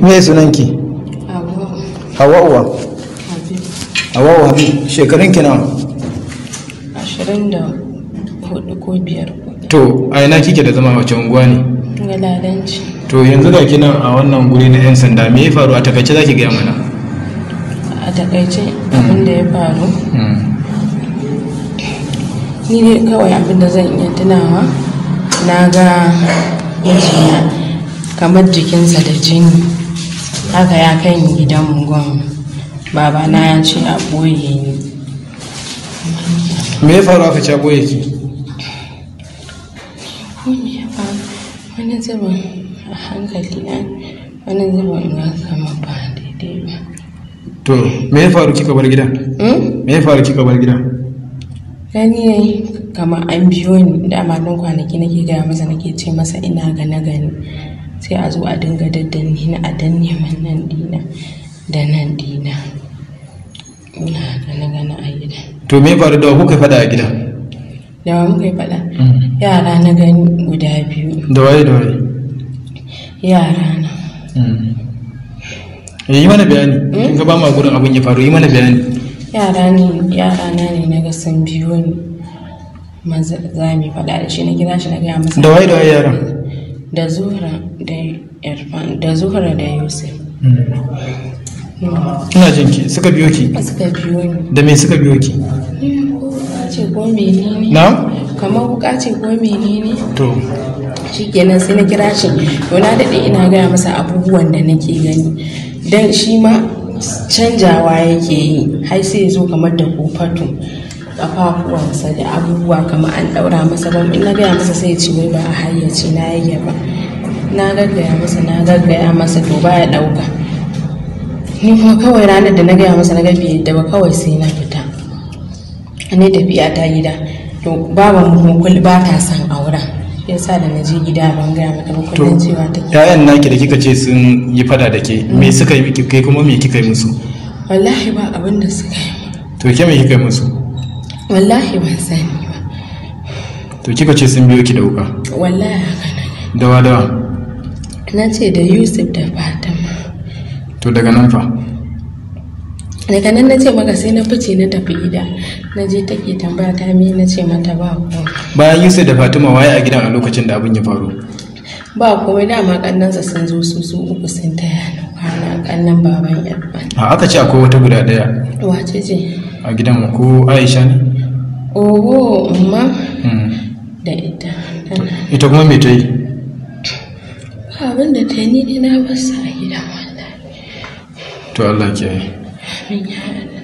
Me sunanki? Hawa'uwa. Hawa'u Habib. Shekarun ki nawa? 24 ko 5. To, a ina kike da zama wace unguwa ne? Galadanci. To yanzu ga kina a wannan guri na 'yan sanda, me ya faru a takaice zaki gaya mana? A takaice abin da ya faru. Ni dai kawai abin da zan iya tunawa, na ga mijina kamar jikinsa da jini. Haka ya kai ni gidan mugon. Babana ya ce a ɓoye ni. Me ya faru aka ci a ɓoye ki? Wani zubin a hankali na, wani zubin na kama ba daidai ba. To, me ya faru kika bar gida? Me ya faru kika bar gida? Gani ne kamar an biyo ni, da don kwanaki nake gaya masa, nake ce masa ina gane sai a zo a dinga daddanni na a danne man nan dina da nan dina. Ina gane a gida. To me ya faru da kuka faɗa a gida? Da wa muka yi faɗa? Yara na gani guda 2. Da waye? Yara na. Yi mana bayani. Kin ga ba ma gurin abin ya faru, yi mana bayani. Yara na ne na ga sun biyo ni. Maza za mu faɗa da shi, na kira shi na gaya masa. Da waye yaran? Da Zuhra da Irfan, da Zuhra da Yusuf. Ina jin ki. Suka biyo ki? Suka biyo ni. Da me suka biyo ki? Wuka ce ko menene? Na? Kamar wuka ce ko menene? To. Shikenan sai na kira shi. To na daɗe ina gaya masa abubuwan da nake gani. Dan shi ma canjawa yake yi, har sai ya zo kamar da kofatu. Kafafuwansa da abubuwa kamar an ɗaura masa bam. In na gaya masa sai ya ce wai ba a hayyace na yake ba. Na gaggaya masa to baya ɗauka. Ni kuma kawai ranar da na gaya masa na gabi yadda ba, kawai sai na fita. Ne tafiya ta gida. To baban mu ba ta son auren. Yasa da na je gida ban gaya mata ba, kullum cewa take. Ƴaƴan naki da kika ce sun yi fada da ke, me suka yi miki kai kuma me kika yi musu? Wallahi ba abin da suka yi. To ke me kika yi musu? Wallahi ban sani ba. To kika ce sun biyo ki da wuka? Wallahi haka na. Dawa? Na ce da Yusuf da Fatima. To daga nan fa? Daga nan na ce maka sai na fice na tafi gida. Na je take tambaya ta me, na ce mata ba komai. Bayan Yusuf da Fatima waye a gidan a lokacin da abin ya faru? Ba komai, dama kannansa sun zo su 3 sun taya ni kwana, kannan baban Irfan. A aka ce akwai wata guda daya. Wace ce? A gidan ko Aisha ne? Oho, umma. Da ita. Ita kuma me ta yi? Abin da ta yi ni na basa a gidan wallahi. To Allah ke yi. Amin ya Allah.